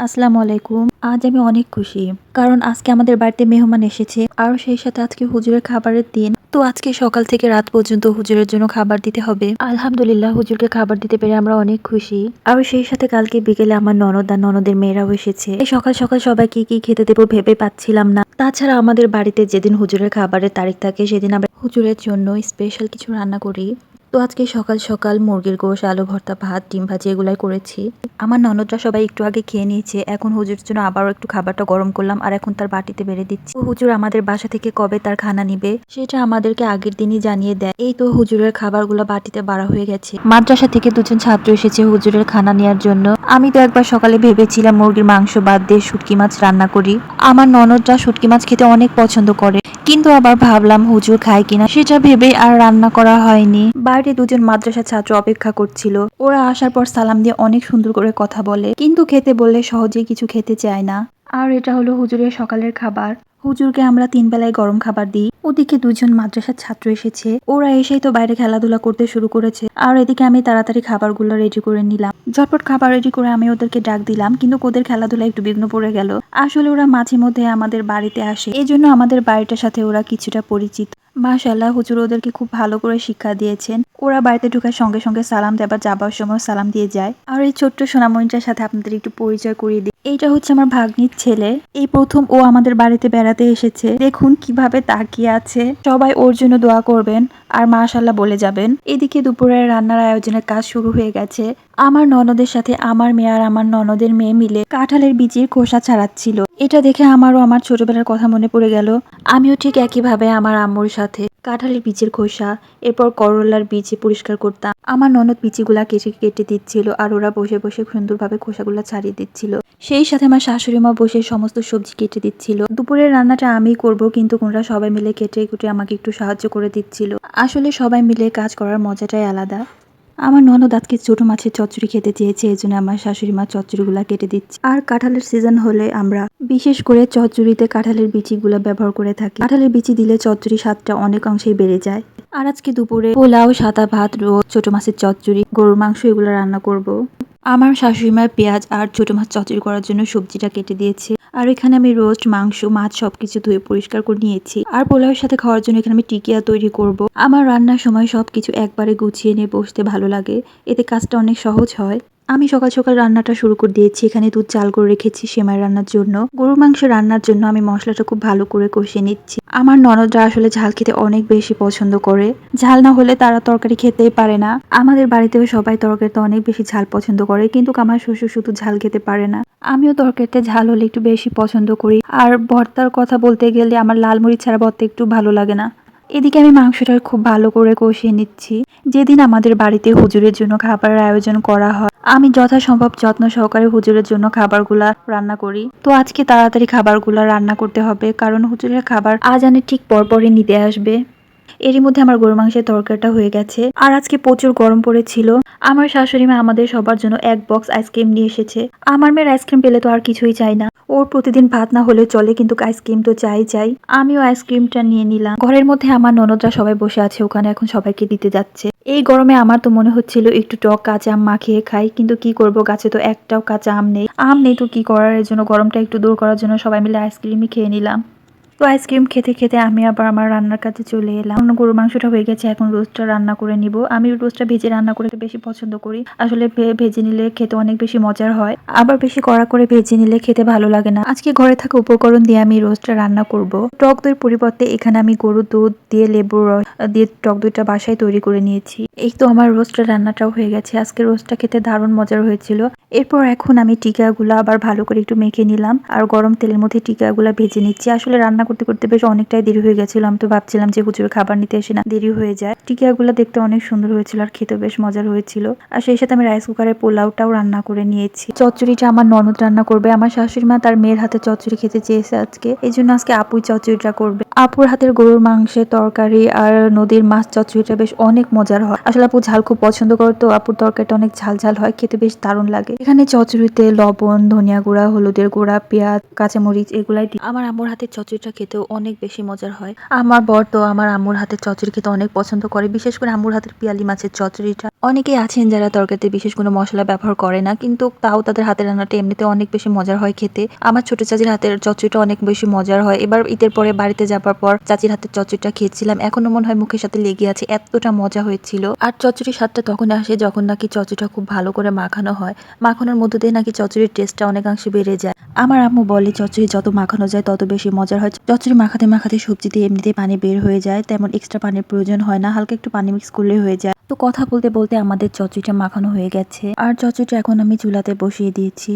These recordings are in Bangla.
আসসালামু আলাইকুম। আজ আমি অনেক খুশি, কারণ আজকে আমাদের বাড়িতে মেহমান এসেছে আর সেই সাথে আজকে হুজুরের খাবারের দিন। তো আজকে সকাল থেকে রাত পর্যন্ত হুজুরের জন্য খাবার দিতে হবে। আলহামদুলিল্লাহ, হুজুরকে খাবার দিতে পেরে আমরা অনেক খুশি। আর সেই সাথে কালকে বিকেলে আমার ননদ আর ননদের মেয়েরাও এসেছে। এই সকাল সকাল সবাইকে কি খেতে দেবো ভেবে পাচ্ছিলাম না। তাছাড়া আমাদের বাড়িতে যেদিন হুজুরের খাবারের তারিখ থাকে সেদিন আমরা হুজুরের জন্য স্পেশাল কিছু রান্না করি। তো আজকে সকাল সকাল মুরগির গোশ, আলু ভর্তা, ভাত, ডিম ভাজি এগুলাই করেছি। আমার ননদরা সবাই একটু আগে খেয়ে নিয়েছে। এখন হুজুরের জন্য আবারও একটু খাবারটা গরম করলাম আর এখন তার বাটিতে বেড়ে দিচ্ছি। হুজুর আমাদের বাসা থেকে কবে তার খানা নিবে সেটা আমাদেরকে আগের দিনই জানিয়ে দেয়। এই তো হুজুরের খাবারগুলো বাটিতে বাড়া হয়ে গেছে। মাদ্রাসা থেকে দুজন ছাত্র এসেছে হুজুরের খানা নেওয়ার জন্য। আমি তো একবার সকালে ভেবেছিলাম মুরগির মাংস বাদ দিয়ে শুটকি মাছ রান্না করি। আমার ননদরা শুটকি মাছ খেতে অনেক পছন্দ করে, কিন্তু আবার ভাবলাম হুজুর খায় কিনা সেটা ভেবে আর রান্না করা হয়নি। বাইরে দুজন মাদ্রাসা ছাত্র অপেক্ষা করছিল। ওরা আসার পর সালাম দিয়ে অনেক সুন্দর করে কথা বলে, কিন্তু খেতে বললে সহজেই কিছু খেতে চায় না। আর এটা হলো হুজুরের সকালের খাবার। হুজুরকে আমরা 3 বেলায় গরম খাবার দিই। ওদিকে দুজন মাদ্রাসার ছাত্র এসেছে, ওরা এসেই তো বাইরে খেলাধুলা করতে শুরু করেছে। আর এদিকে আমি তাড়াতাড়ি খাবারগুলো রেডি করে নিলাম। ঝটপট খাবার রেডি করে আমি ওদেরকে ডাক দিলাম, কিন্তু ওদের খেলাধুলা একটু বিঘ্ন পড়ে গেল। আসলে ওরা মাঝে মধ্যে আমাদের বাড়িতে আসে, এই জন্য আমাদের বাড়িটার সাথে ওরা কিছুটা পরিচিত। মাশাআল্লাহ, হুজুর ওদেরকে খুব ভালো করে শিক্ষা দিয়েছেন। ওরা বাড়িতে ঢোকার সঙ্গে সঙ্গে সালাম দেয়, আবার যাবার সময় সালাম দিয়ে যায়। আর এই ছোট্ট সোনামণিটার সাথে আপনাদের একটু পরিচয় করিয়ে দিই। এইটা হচ্ছে আমার ভাগ্নির ছেলে। এই প্রথম ও আমাদের বাড়িতে বেড়াতে এসেছে। দেখুন কিভাবে তাকিয়ে আছে। সবাই ওর জন্য দোয়া করবেন আর মাশাআল্লাহ বলে যাবেন। এদিকে দুপুরের রান্নার আয়োজনের কাজ শুরু হয়ে গেছে। আমার ননদের সাথে আমার মেয়ে আর আমার ননদের মেয়ে মিলে কাঁঠালের বীজের খোসা ছাড়াচ্ছিল। এটা দেখে আমারও আমার ছোটবেলার কথা মনে পড়ে গেল। আমিও ঠিক একইভাবে আমার আম্মুর সাথে কাঁঠালের বীজের খোসা, এরপর করলার বীজ পরিষ্কার করতাম। আমার ননদ বিচিগুলা কেটে কেটে দিচ্ছিল আর ওরা বসে বসে সুন্দরভাবে খোসাগুলা ছাড়িয়ে দিচ্ছিল। সেই সাথে আমার শাশুড়ি মা বসে সমস্ত সবজি কেটে দিচ্ছিল। দুপুরের রান্নাটা আমিই করব, কিন্তু ওনারা সবাই মিলে কেটে কুটে আমাকে একটু সাহায্য করে দিচ্ছিল। আসলে সবাই মিলে কাজ করার মজাটাই আলাদা। আমার ননদ আজকে ছোট মাছের চচ্চড়ি খেতে চেয়েছে, এই জন্য আমার শাশুড়ি মা চচ্চড়িগুলা কেটে দিচ্ছে। আর কাঁঠালের সিজন হলে আমরা বিশেষ করে চচ্চড়িতে কাঁঠালের বিচিগুলা ব্যবহার করে থাকি। কাঁঠালের বিচি দিলে চচ্চড়ি স্বাদটা অনেক অংশেই বেড়ে যায়। আর আজকে দুপুরে পোলাও, সাদা ভাত, রোদ, ছোট মাছের চচ্চড়ি, গরুর মাংস এগুলো রান্না করব। আমার শাশুড়ি মা পেঁয়াজ আর ছোট মাছ চচ্চড়ি করার জন্য সবজিটা কেটে দিয়েছে। আর এখানে আমি রোস্ট, মাংস, মাছ সবকিছু ধুয়ে পরিষ্কার করে নিয়েছি। আর পোলাওয়ের সাথে খাওয়ার জন্য এখানে আমি টিকিয়া তৈরি করব। আমার রান্নার সময় সবকিছু একবারে গুছিয়ে নিয়ে বসতে ভালো লাগে, এতে কাজটা অনেক সহজ হয়। আমি সকাল সকাল রান্নাটা শুরু করে দিয়েছি। এখানে দুধ চাল করে রেখেছি সেমাই রান্নার জন্য। গরুর মাংস রান্নার জন্য আমি মশলাটা খুব ভালো করে কষিয়ে নিচ্ছি। আমার ননদরা আসলে ঝাল খেতে অনেক বেশি পছন্দ করে। ঝাল না হলে তারা তরকারি খেতেই পারে না। আমাদের বাড়িতেও সবাই তরকারিতে অনেক বেশি ঝাল পছন্দ করে, কিন্তু আমার শ্বশুর শুধু ঝাল খেতে পারে না। আমিও তরকারিতে ঝাল হলে একটু বেশি পছন্দ করি। আর ভর্তার কথা বলতে গেলে আমার লাল মরিচ ছাড়া ভর্তা একটু ভালো লাগে না। এদিকে আমি মাংসটা খুব ভালো করে কষিয়ে নিচ্ছি। যেদিন আমাদের বাড়িতে হুজুরের জন্য খাবারের আয়োজন করা হয়, আমি যথাসম্ভব যত্ন সহকারে হুজুরের জন্য খাবারগুলা রান্না করি। তো আজকে তাড়াতাড়ি খাবারগুলা রান্না করতে হবে, কারণ হুজুরের খাবার আজানের ঠিক পরপরই নিতে আসবে। এরই মধ্যে আমার গরু মাংসের তরকারিটা হয়ে গেছে। আর আজকে প্রচুর গরম পড়েছিল। আমার শাশুড়ি মা আমাদের সবার জন্য এক বক্স আইসক্রিম নিয়ে এসেছে। আমার মেয়ের আইসক্রিম পেলে তো আর কিছুই চাই না। ওর প্রতিদিন ভাত না হলে চলে, কিন্তু আইসক্রিম তো চাই। আমিও আইসক্রিমটা নিয়ে নিলাম। ঘরের মধ্যে আমার ননদরা সবাই বসে আছে, ওখানে এখন সবাইকে দিতে যাচ্ছে। এই গরমে আমার তো মনে হচ্ছিল একটু টক কাঁচা আম মাখিয়ে খাই, কিন্তু কি করব, গাছে তো একটাও কাঁচা আম নেই তো কি করার। এর জন্য গরমটা একটু দূর করার জন্য সবাই মিলে আইসক্রিমই খেয়ে নিলাম। তো আইসক্রিম খেতে খেতে আমি আবার আমার রান্নার কাছে চলে এলাম। গরুর মাংসটা হয়ে গেছে, এখন রোস্টটা রান্না করে নিব। আমি রোস্টটা ভেজে রান্না করতে বেশি পছন্দ করি। আসলে ভেজে নিলে খেতে অনেক বেশি মজার হয়, আবার বেশি কড়া করে ভেজে নিলে খেতে ভালো লাগে না। আজকে ঘরে থাকা উপকরণ দিয়ে আমি রোস্টটা রান্না করব। টক দইয়ের পরিবর্তে এখানে আমি গরুর দুধ দিয়ে লেবুর রস দিয়ে টক দইটা বাসায় তৈরি করে নিয়েছি। এই তো আমার রোস্টের রান্নাটাও হয়ে গেছে। আজকে রোস্টটা খেতে দারুণ মজার হয়েছিল। এরপর এখন আমি টিকাগুলা আবার ভালো করে একটু মেখে নিলাম আর গরম তেলের মধ্যে টিকাগুলা ভেজে নিচ্ছি। আসলে রান্না করতে করতে বেশ অনেকটাই দেরি হয়ে গেছিল। আমি তো ভাবছিলাম যে হুজুরের খাবার নিতে এসে না দেরি হয়ে যায়। টিকাগুলা দেখতে অনেক সুন্দর হয়েছিল আর খেতে বেশ মজার হয়েছিল। আর সেই সাথে আমি রাইস কুকারে পোলাওটাও রান্না করে নিয়েছি। চচ্চড়িটা আমার ননদ রান্না করবে। আমার শাশুড়ি মা তার মেয়ের হাতে চচ্চড়ি খেতে চেয়েছে আজকে, এই জন্য আজকে আপুই চচ্চড়িটা করবে। আপুর হাতের গরুর মাংসের তরকারি আর নদীর মাছ চচ্চড়িটা বেশ অনেক মজার হয়। আসলে আপু ঝাল খুব পছন্দ করে, তো আপুর তরকারিটা অনেক ঝাল ঝাল হয়, খেতে বেশ দারুণ লাগে। এখানে চচ্চড়িতে লবণ, ধনিয়া গুঁড়া, হলুদের গুঁড়া, পেঁয়াজ, কাঁচামরিচ এগুলাই আমার আম্মুর হাতের চচ্চড়িটা খেতেও অনেক বেশি মজার হয়। আমার বর তো আমার আম্মুর হাতের চচ্চড়ি খেতে অনেক পছন্দ করে, বিশেষ করে আম্মুর হাতের পিয়ালি মাছের চচ্চড়িটা। অনেকেই আছেন যারা তরকারিতে বিশেষ কোনো মশলা ব্যবহার করে না, কিন্তু তাও তাদের হাতের রান্নাটা এমনিতে অনেক বেশি মজার হয় খেতে। আমার ছোট চাচির হাতের চচ্চড়িটা অনেক বেশি মজার হয়। এবার ঈদের পরে বাড়িতে যাবার পর চাচির হাতের চচ্চড়িটা খেয়েছিলাম, এখনো মনে হয় মুখের সাথে লেগে আছে, এতটা মজা হয়েছিল। আর চচ্চড়ির স্বাদটা তখন আসে যখন নাকি চচ্চড়িটা খুব ভালো করে মাখানো হয়। মাখানোর মধ্য দিয়ে নাকি চচ্চড়ির টেস্টটা অনেকাংশে বেড়ে যায়। আমার আম্মু বলে চচ্চড়ি যত মাখানো যায় তত বেশি মজার হয়। চচ্চড়ি মাখাতে মাখাতে সবজি দিয়ে এমনিতেই পানি বের হয়ে যায়, তেমন এক্সট্রা পানির প্রয়োজন হয় না, হালকা একটু পানি মিক্স করলেই হয়ে যায়। তো কথা বলতে বলতে আমাদের চচ্চড়িটা মাখানো হয়ে গেছে, আর চচ্চড়িটা এখন আমি চুলাতে বসিয়ে দিয়েছি।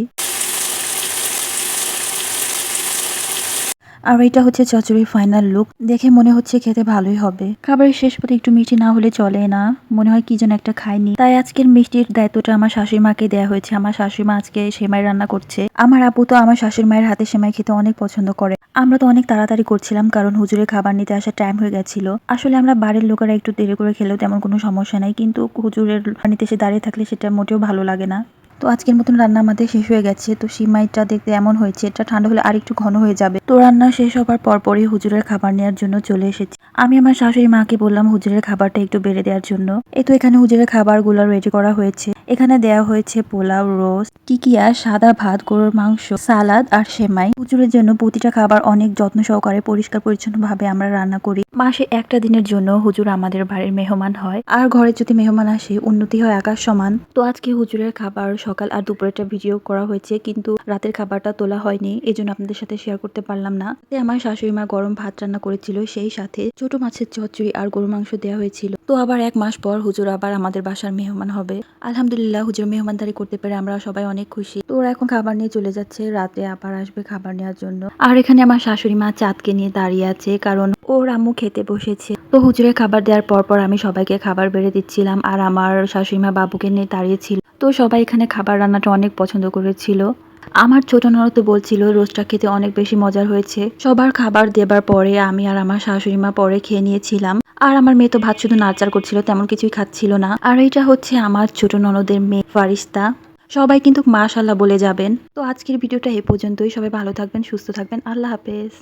আর এটা হচ্ছে চচ্চড়ির ফাইনাল লুক, দেখে মনে হচ্ছে খেতে ভালোই হবে। খাবারের শেষ পথে একটু মিষ্টি না হলে চলে না, মনে হয় কি যেন একটা খাইনি, তাই আজকের মিষ্টির দায়িত্বটা আমার শাশুড়ি মাকে দেওয়া হয়েছে। আমার শাশুড়ি মা আজকে সেমাই রান্না করছে। আমার আপু তো আমার শাশুড়ি মায়ের হাতে সেমাই খেতে অনেক পছন্দ করে। আমরা তো অনেক তাড়াতাড়ি করছিলাম কারণ হুজুরের খাবার নিতে আসার টাইম হয়ে গেছিল। আসলে আমরা বাড়ির লোকেরা একটু দেরি করে খেলেও তেমন কোনো সমস্যা নাই, কিন্তু হুজুরের নিতে এসে দাঁড়িয়ে থাকলে সেটা মোটেও ভালো লাগে না। তো আজকের মতন রান্না আমাদের শেষ হয়ে গেছে। তো সিমাইটা দেখতে এমন হয়েছে, এটা ঠান্ডা হলে আরেকটু ঘন হয়ে যাবে। তো রান্না শেষ হবার পরপরই হুজুরের খাবার নেওয়ার জন্য চলে এসেছি। আমি আমার শাশুড়ি মাকে বললাম হুজুরের খাবারটা একটু বেড়ে দেওয়ার জন্য। এই তো এখানে হুজুরের খাবারগুলো রেডি করা হয়েছে। এখানে দেওয়া হয়েছে পোলাও, রোস্ট, টিকিয়া, সাদা ভাত, গরুর মাংস, সালাদ আর সেমাই। হুজুরের জন্য প্রতিটা খাবার অনেক যত্ন সহকারে পরিষ্কার পরিচ্ছন্ন ভাবে আমরা রান্না করি। মাসে একটা দিনের জন্য হুজুর আমাদের বাড়ির মেহমান হয়, আর ঘরে যদি মেহমান আসে উন্নতি হয় আকাশ সমান। তো আজকে হুজুরের খাবার সকাল আর দুপুরেরটা ভিডিও করা হয়েছে, কিন্তু রাতের খাবারটা তোলা হয়নি, এজন্য আপনাদের সাথে শেয়ার করতে পারলাম না। আমার শাশুড়ি মা গরম ভাত রান্না করেছিল, সেই সাথে ছোট মাছের চচ্চড়ি আর গরু মাংস দেওয়া হয়েছিল। তো আবার 1 মাস পর হুজুর আবার আমাদের বাসার মেহমান হবে। আলহামদুলিল্লাহ, হুজুর মেহমানদারি করতে পেরে আমরা সবাই অনেক খুশি। তো ওরা এখন খাবার নিয়ে চলে যাচ্ছে, রাতে আবার আসবে খাবার নেওয়ার জন্য। আর এখানে আমার শাশুড়ি মা চাঁদকে নিয়ে দাঁড়িয়ে আছে, কারণ ওর আম্মু খেতে বসেছে। তো হুজুরের খাবার দেওয়ার পর আমি সবাইকে খাবার বেড়ে দিচ্ছিলাম, আর আমার শাশুড়ি মা বাবুকে নিয়ে দাঁড়িয়েছিল। তো সবাই এখানে খাবার রান্নাটা অনেক পছন্দ করেছিল। আমার ছোট ননদ তো বলছিল রোস্টটা খেতে অনেক বেশি মজার হয়েছে। সবার খাবার দেবার পরে আমি আর আমার শাশুড়ি মা পরে খেয়ে নিয়েছিলাম। আর আমার মেয়ে তো ভাত শুধু নাড়াচাড়া করছিল, তেমন কিছুই খাচ্ছিল না। আর এটা হচ্ছে আমার ছোট ননদের মেয়ে ফারিস্তা। সবাই কিন্তু মাশাআল্লাহ বলে যাবেন। তো আজকের ভিডিওটা এ পর্যন্তই। সবাই ভালো থাকবেন, সুস্থ থাকবেন। আল্লাহ হাফেজ।